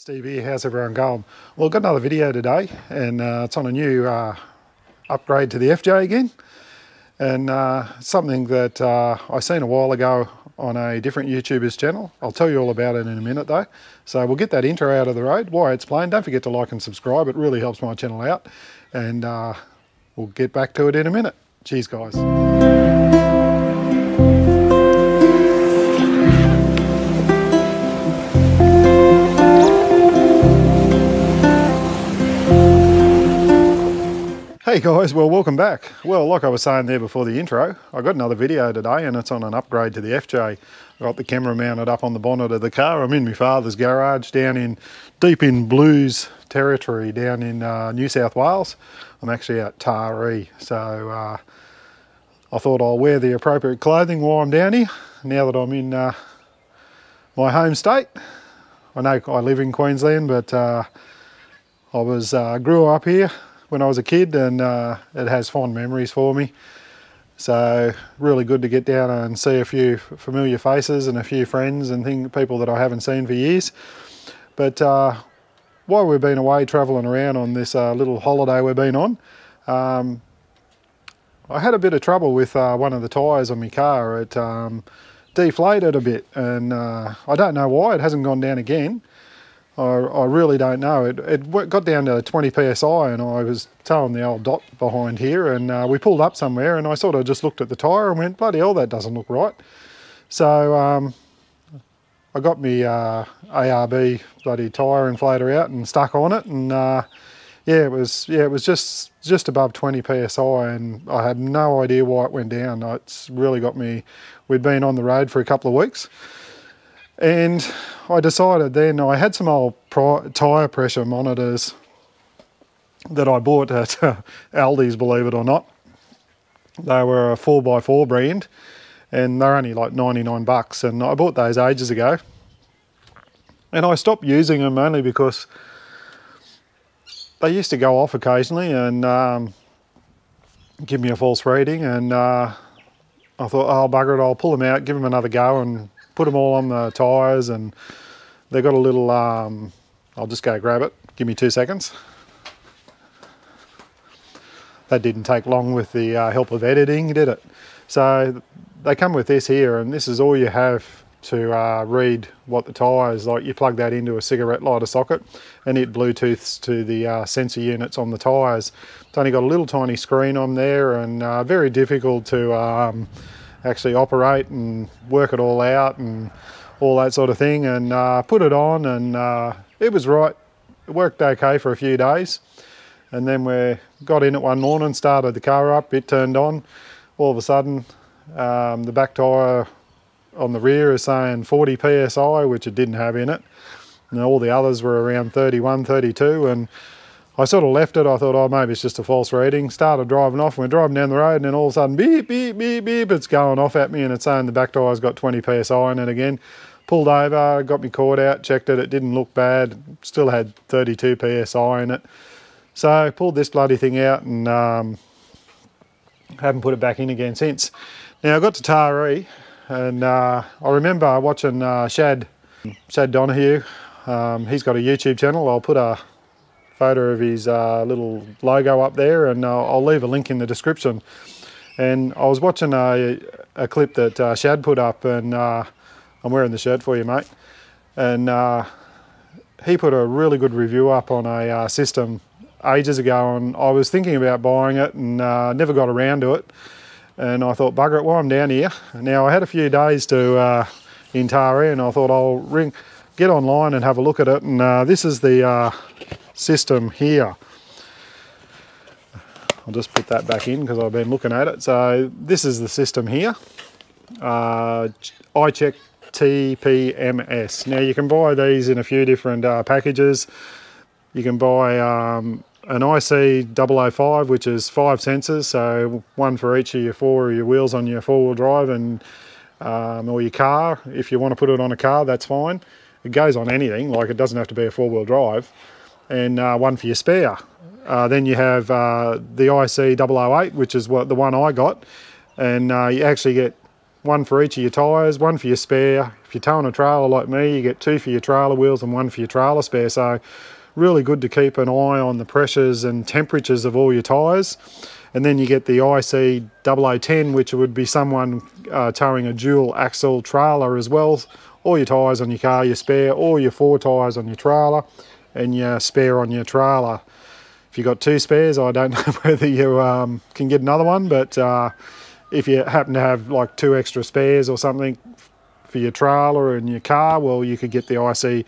Steve here, how's everyone going? Well, I've got another video today and it's on a new upgrade to the FJ again, and something that I seen a while ago on a different YouTuber's channel. I'll tell you all about it in a minute though. So we'll get that intro out of the road while it's playing. Don't forget to like and subscribe, it really helps my channel out, and we'll get back to it in a minute. Cheers guys. Hey guys, well welcome back. Well, like I was saying there before the intro, I got another video today and it's on an upgrade to the FJ. I got the camera mounted up on the bonnet of the car. I'm in my father's garage down in deep in blues territory down in New South Wales. I'm actually at Tyre, so I thought I'll wear the appropriate clothing while I'm down here now that I'm in my home state. I know I live in Queensland, but I grew up here when I was a kid, and it has fond memories for me. So really good to get down and see a few familiar faces and a few friends and people that I haven't seen for years. But while we've been away travelling around on this little holiday we've been on, I had a bit of trouble with one of the tyres on my car. It deflated a bit, and I don't know why it hasn't gone down again. I really don't know. It got down to 20 psi, and I was towing the old dot behind here, and we pulled up somewhere, and I sort of just looked at the tyre and went, bloody hell, that doesn't look right. So I got my ARB bloody tyre inflator out and stuck on it, and yeah, it was just above 20 psi, and I had no idea why it went down. It's really got me. We'd been on the road for a couple of weeks, and I decided then, I had some old tyre pressure monitors that I bought at Aldi's, believe it or not. They were a 4x4 brand, and they're only like 99 bucks, and I bought those ages ago. And I stopped using them only because they used to go off occasionally and give me a false reading, and I thought, oh bugger it, I'll pull them out, give them another go, and put them all on the tyres. And they got a little, I'll just go grab it, give me 2 seconds. That didn't take long with the help of editing, did it? So they come with this here, and this is all you have to read what the tyres, like you plug that into a cigarette lighter socket and it Bluetooths to the sensor units on the tyres. It's only got a little tiny screen on there, and very difficult to actually operate and work it all out and all that sort of thing, and put it on, and it was right. It worked okay for a few days, and then we got in it one morning, started the car up, it turned on. All of a sudden the back tyre on the rear is saying 40 psi, which it didn't have in it, and all the others were around 31, 32, and I sort of left it. I thought, oh, maybe it's just a false reading. Started driving off, and we're driving down the road, and then all of a sudden, beep, beep, beep, beep, it's going off at me, and it's saying the back tyre's got 20 psi in it again. Pulled over, got my cord out, checked it, it didn't look bad, still had 32 psi in it. So pulled this bloody thing out, and haven't put it back in again since. Now I got to Taree, and I remember watching Shad Donahue. He's got a YouTube channel. I'll put a photo of his little logo up there, and I'll leave a link in the description. And I was watching a clip that Shad put up, and I'm wearing the shirt for you, mate, and he put a really good review up on a system ages ago, and I was thinking about buying it and never got around to it. And I thought, bugger it, while I'm down here. Now I had a few days to in Taree, and I thought I'll get online and have a look at it. And this is the system here. I'll just put that back in because I've been looking at it. So this is the system here. icheck tpms. Now you can buy these in a few different packages. You can buy an IC005, which is 5 sensors, so one for each of your 4 of your wheels on your 4-wheel drive, and or your car. If you want to put it on a car, that's fine. It goes on anything, like it doesn't have to be a 4-wheel drive. And one for your spare. Then you have the IC008, which is the one I got, and you actually get one for each of your tyres, one for your spare. If you're towing a trailer like me, you get 2 for your trailer wheels and 1 for your trailer spare. So really good to keep an eye on the pressures and temperatures of all your tyres. And then you get the icheck, which would be someone towing a dual axle trailer as well. All your tyres on your car, your spare, all your 4 tyres on your trailer, and your spare on your trailer. If you've got 2 spares, I don't know whether you can get another one, but if you happen to have like 2 extra spares or something for your trailer and your car, well, you could get the IC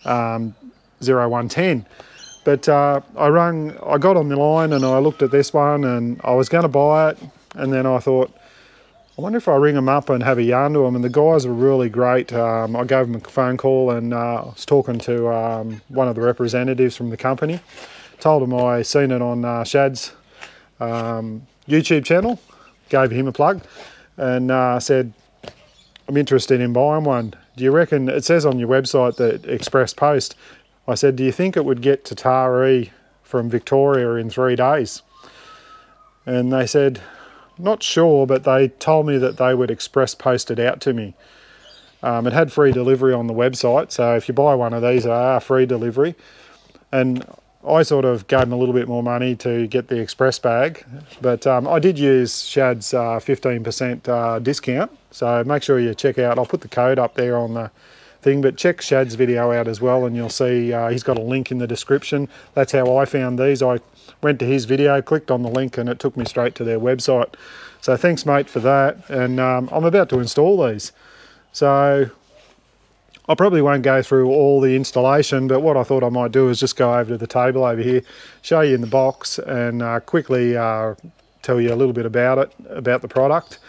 0110. But I got on the line and I looked at this one and I was going to buy it, and then I thought, I wonder if I ring them up and have a yarn to them. And the guys were really great. I gave them a phone call and I was talking to one of the representatives from the company. Told him I seen it on Shad's YouTube channel, gave him a plug, and said, I'm interested in buying one. Do you reckon, it says on your website that express post, I said, do you think it would get to Taree from Victoria in 3 days? And they said, not sure, but they told me that they would express post it out to me. It had free delivery on the website, so if you buy one of these, they are free delivery. And I sort of gave them a little bit more money to get the express bag, but I did use Shad's 15% discount, so make sure you check out, I'll put the code up there on the thing, but check Shad's video out as well and you'll see he's got a link in the description. That's how I found these. I went to his video, clicked on the link, and it took me straight to their website. So thanks, mate, for that. And I'm about to install these. So I probably won't go through all the installation, but what I thought I might do is just go over to the table over here, show you in the box, and quickly tell you a little bit about it, about the product.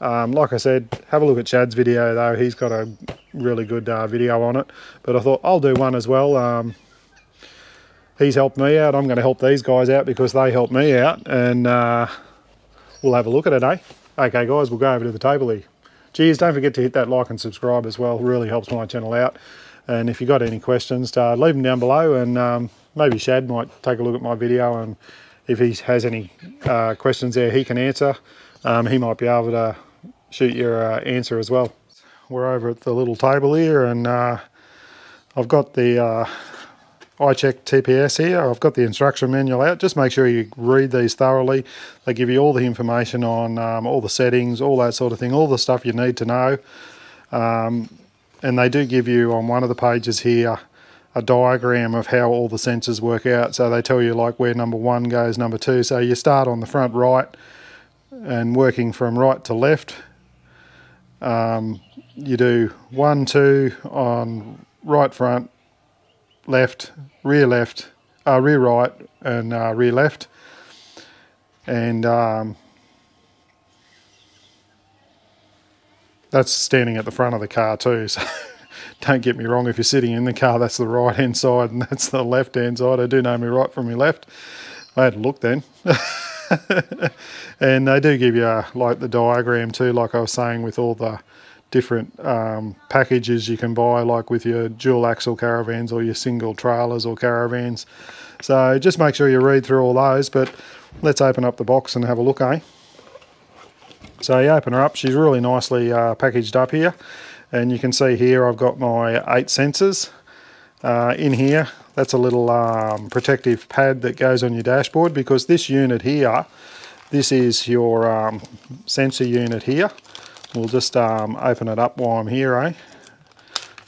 Like I said, have a look at Shad's video though. He's got a really good video on it, but I thought I'll do one as well. He's helped me out. I'm going to help these guys out because they helped me out, and we'll have a look at it, eh? Okay guys, we'll go over to the table here. Cheers, don't forget to hit that like and subscribe as well. It really helps my channel out. And if you've got any questions, leave them down below, and maybe Shad might take a look at my video, and if he has any questions there he can answer. He might be able to shoot your answer as well. We're over at the little table here, and I've got the icheck TPS here. I've got the instruction manual out. Just make sure you read these thoroughly. They give you all the information on all the settings, all that sort of thing, all the stuff you need to know. And they do give you on one of the pages here a diagram of how all the sensors work out. So they tell you like where number 1 goes, number 2. So you start on the front right and working from right to left. You do 1, 2 on right front, left, rear right, and rear left. And that's standing at the front of the car too. So don't get me wrong, if you're sitting in the car, that's the right hand side and that's the left hand side. I do know me right from me left. I had a look then. And they do give you like the diagram too, like I was saying, with all the different packages you can buy, like with your dual axle caravans or your single trailers or caravans. So just make sure you read through all those, but let's open up the box and have a look, eh? So you open her up, she's really nicely packaged up here, and you can see here I've got my 8 sensors in here. That's a little protective pad that goes on your dashboard, because this unit here, this is your sensor unit here. We'll just open it up while I'm here, eh?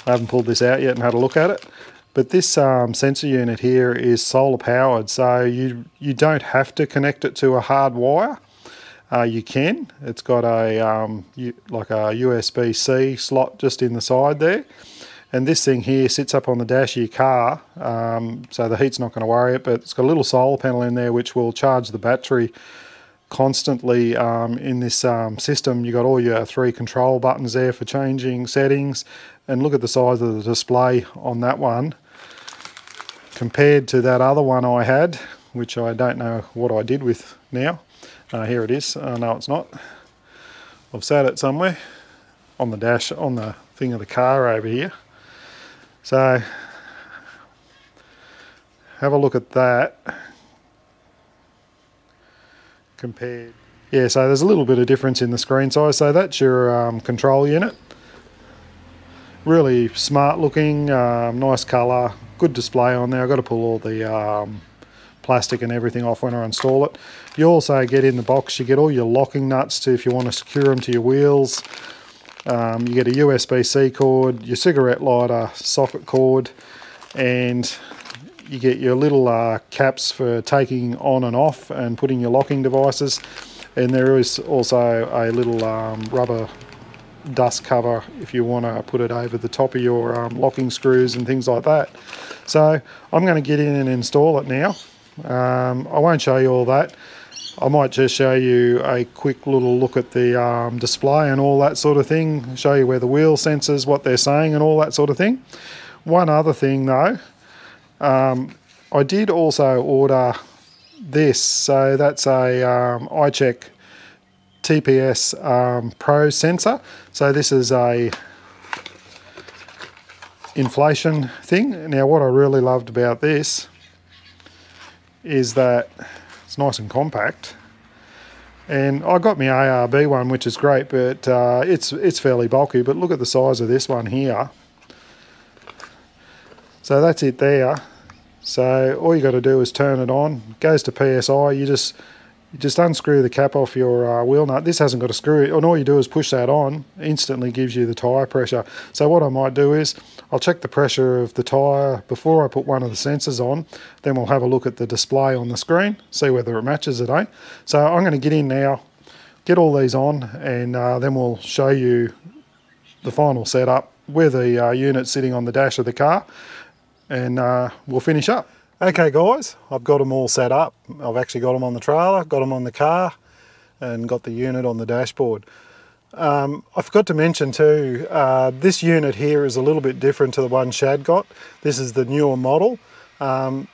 I haven't pulled this out yet and had a look at it. But this sensor unit here is solar powered, so you don't have to connect it to a hard wire. You can. It's got a like a USB-C slot just in the side there. And this thing here sits up on the dash of your car, so the heat's not going to worry it, but it's got a little solar panel in there which will charge the battery constantly in this system. You got all your 3 control buttons there for changing settings, and look at the size of the display on that one compared to that other one I had, which I don't know what I did with now. Here it is. No, it's not. I've sat it somewhere on the dash, on the thing of the car over here. So have a look at that compared. Yeah, so there's a little bit of difference in the screen size. So that's your control unit. Really smart looking, nice colour, good display on there. I've got to pull all the plastic and everything off when I install it. You also get in the box, you get all your locking nuts to, if you want to secure them to your wheels. You get a USB-C cord, your cigarette lighter socket cord, and you get your little caps for taking on and off and putting your locking devices. And there is also a little rubber dust cover if you want to put it over the top of your locking screws and things like that. So I'm going to get in and install it now. I won't show you all that. I might just show you a quick little look at the display and all that sort of thing, show you where the wheel sensors, what they're saying and all that sort of thing. One other thing though, I did also order this, so that's a icheck TPS Pro sensor. So this is a inflation thing. Now what I really loved about this is that it's nice and compact, and I got my ARB one, which is great, but it's fairly bulky. But look at the size of this one here. So that's it there. So all you got to do is turn it on. It goes to PSI. You just unscrew the cap off your wheel nut. This hasn't got a screw, and all you do is push that on. Instantly gives you the tyre pressure. So what I might do is I'll check the pressure of the tyre before I put one of the sensors on. Then we'll have a look at the display on the screen, see whether it matches it, eh? So I'm going to get in now, get all these on, and then we'll show you the final setup with the unit sitting on the dash of the car, and we'll finish up. Okay guys, I've got them all set up. I've actually got them on the trailer, got them on the car, and got the unit on the dashboard. I forgot to mention too, this unit here is a little bit different to the one Shad got. This is the newer model. On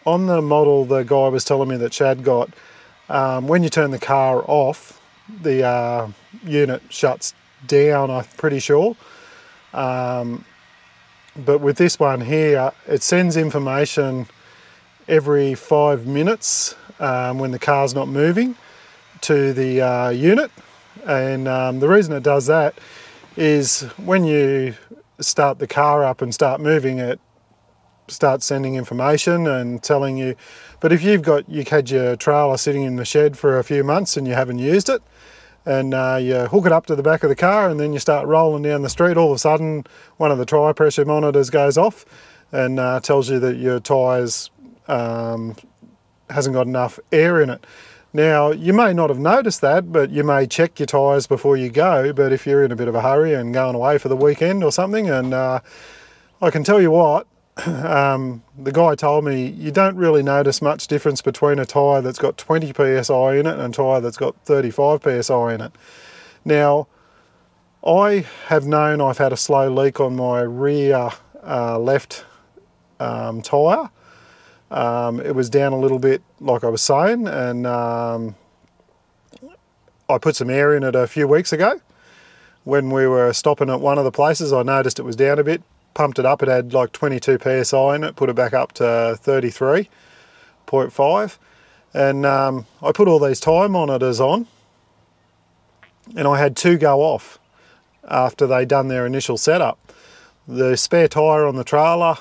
the model the guy was telling me that Shad got, when you turn the car off, the unit shuts down, I'm pretty sure. But with this one here, it sends information every 5 minutes when the car's not moving to the unit. And the reason it does that is when you start the car up and start moving, it starts sending information and telling you. But if you've had your trailer sitting in the shed for a few months and you haven't used it, and you hook it up to the back of the car and then you start rolling down the street, all of a sudden one of the tyre pressure monitors goes off and tells you that your tyres hasn't got enough air in it. Now you may not have noticed that, but you may check your tyres before you go. But if you're in a bit of a hurry and going away for the weekend or something, and I can tell you what, the guy told me you don't really notice much difference between a tyre that's got 20 psi in it and a tyre that's got 35 psi in it. Now I have known I've had a slow leak on my rear left tyre. It was down a little bit, like I was saying, and I put some air in it a few weeks ago. When we were stopping at one of the places, I noticed it was down a bit. Pumped it up, it had like 22 psi in it, put it back up to 33.5, and I put all these tyre monitors on, and I had two go off after they'd done their initial setup. The spare tyre on the trailer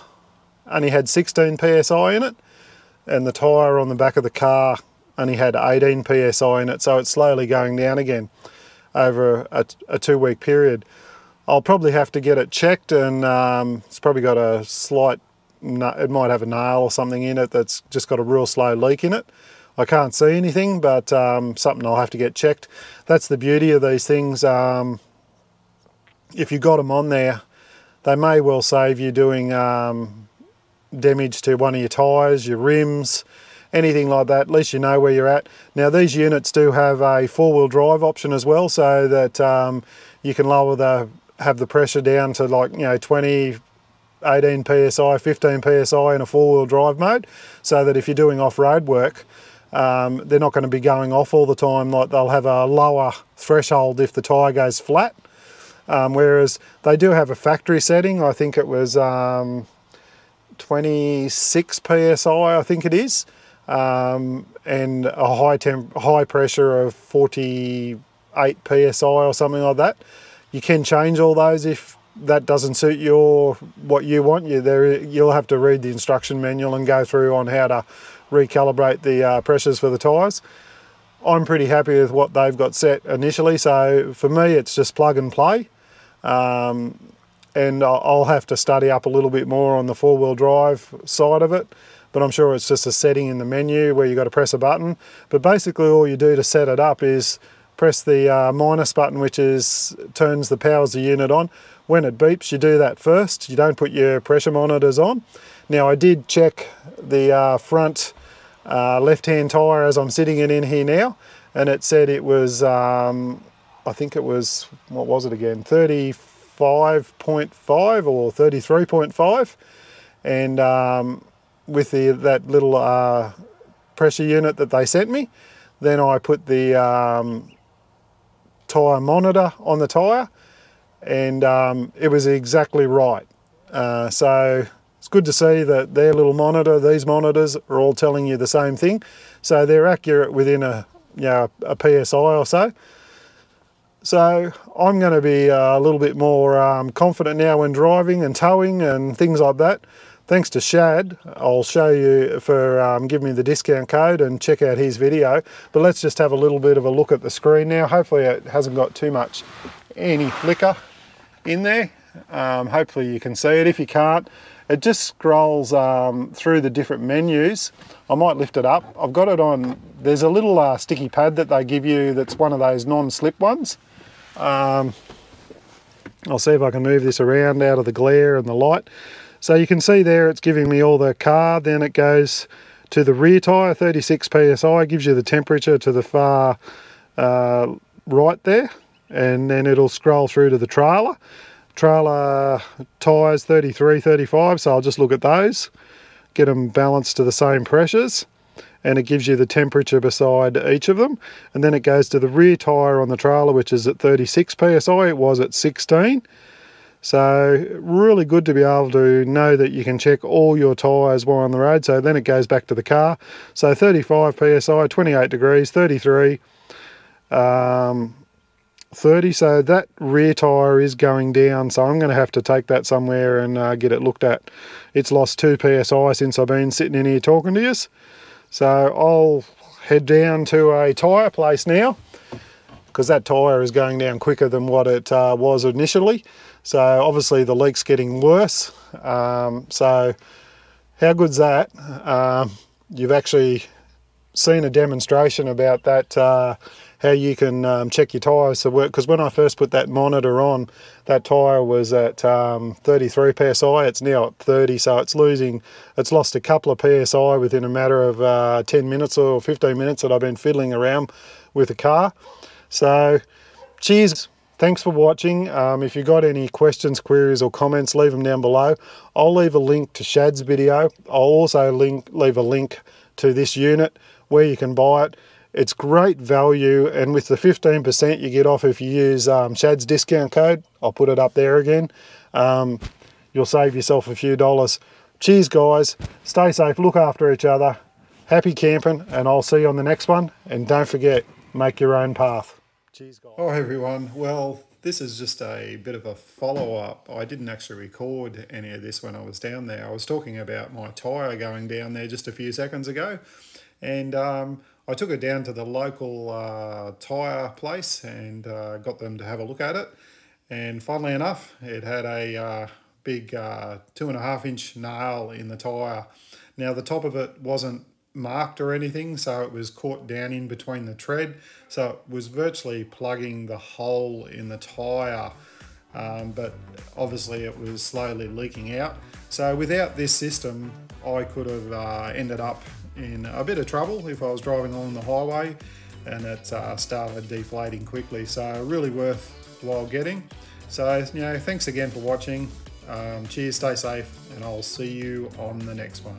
only had 16 psi in it, and the tyre on the back of the car only had 18 psi in it, so it's slowly going down again over a 2-week period. I'll probably have to get it checked, and it's probably got a slight, it might have a nail or something in it that's just got a real slow leak in it. I can't see anything, but something I'll have to get checked. That's the beauty of these things. If you got them on there, they may well save you doing damage to one of your tyres, your rims, anything like that. At least you know where you're at. Now these units do have a 4-wheel drive option as well, so that you can have the pressure down to, like, 20, 18 psi, 15 psi in a 4-wheel drive mode, so that if you're doing off-road work, they're not going to be going off all the time. Like, they'll have a lower threshold if the tyre goes flat, whereas they do have a factory setting. I think it was 26 psi, I think it is, and and a high pressure of 48 psi or something like that. You can change all those if that doesn't suit what you want. You'll have to read the instruction manual and go through on how to recalibrate the pressures for the tyres. I'm pretty happy with what they've got set initially, so for me it's just plug and play. And I'll have to study up a little bit more on the four-wheel drive side of it, but I'm sure it's just a setting in the menu where you got to press a button. But basically all you do to set it up is press the minus button, which turns the powers the unit on. When it beeps, you do that first. You don't put your pressure monitors on. Now I did check the front left-hand tyre as I'm sitting it in here now, and it said it was, I think it was, what was it again, 35.5 or 33.5, and with that little pressure unit that they sent me, then I put the tyre monitor on the tyre, and it was exactly right. So it's good to see that their little monitor, these monitors are all telling you the same thing. So they're accurate within a PSI or so. So I'm going to be a little bit more confident now when driving and towing and things like that. Thanks to Shad, I'll show you for giving me the discount code and check out his video. But let's just have a little bit of a look at the screen now. Hopefully it hasn't got too much any flicker in there. Hopefully you can see it. If you can't, it just scrolls through the different menus. I might lift it up. I've got it on, there's a little sticky pad that they give you that's one of those non-slip ones. I'll see if I can move this around out of the glare and the light. So you can see there it's giving me all the car, then it goes to the rear tyre, 36 psi, gives you the temperature to the far right there, and then it'll scroll through to the trailer. Trailer tyres 33, 35, so I'll just look at those, get them balanced to the same pressures, and it gives you the temperature beside each of them. And then it goes to the rear tyre on the trailer, which is at 36 psi, it was at 16. So really good to be able to know that you can check all your tyres while on the road. So then it goes back to the car. So 35 psi, 28 degrees, 33, 30. So that rear tyre is going down. So I'm going to have to take that somewhere and get it looked at. It's lost 2 psi since I've been sitting in here talking to you. So I'll head down to a tyre place now, because that tyre is going down quicker than what it was initially. So obviously the leak's getting worse. So how good's that? You've actually seen a demonstration about that, how you can check your tyres to work. Because when I first put that monitor on, that tyre was at 33 psi. It's now at 30, so it's lost a couple of psi within a matter of 10 minutes or 15 minutes that I've been fiddling around with the car. So cheers. Thanks for watching. If you've got any questions, queries or comments, leave them down below. I'll leave a link to Shad's video. I'll also leave a link to this unit where you can buy it. It's great value, and with the 15% you get off if you use Shad's discount code, I'll put it up there again, you'll save yourself a few dollars. Cheers guys, stay safe, look after each other, happy camping, and I'll see you on the next one. And don't forget, make your own path. Cheers guys. Hi everyone, well this is just a bit of a follow-up. I didn't actually record any of this when I was down there. I was talking about my tyre going down there just a few seconds ago, and I took it down to the local tyre place and got them to have a look at it. And funnily enough, it had a big 2.5 inch nail in the tyre. Now the top of it wasn't marked or anything, so it was caught down in between the tread, so it was virtually plugging the hole in the tyre, but obviously it was slowly leaking out. So without this system I could have ended up in a bit of trouble if I was driving along the highway and it started deflating quickly. So really worthwhile getting. So you know, thanks again for watching. Cheers, stay safe, and I'll see you on the next one.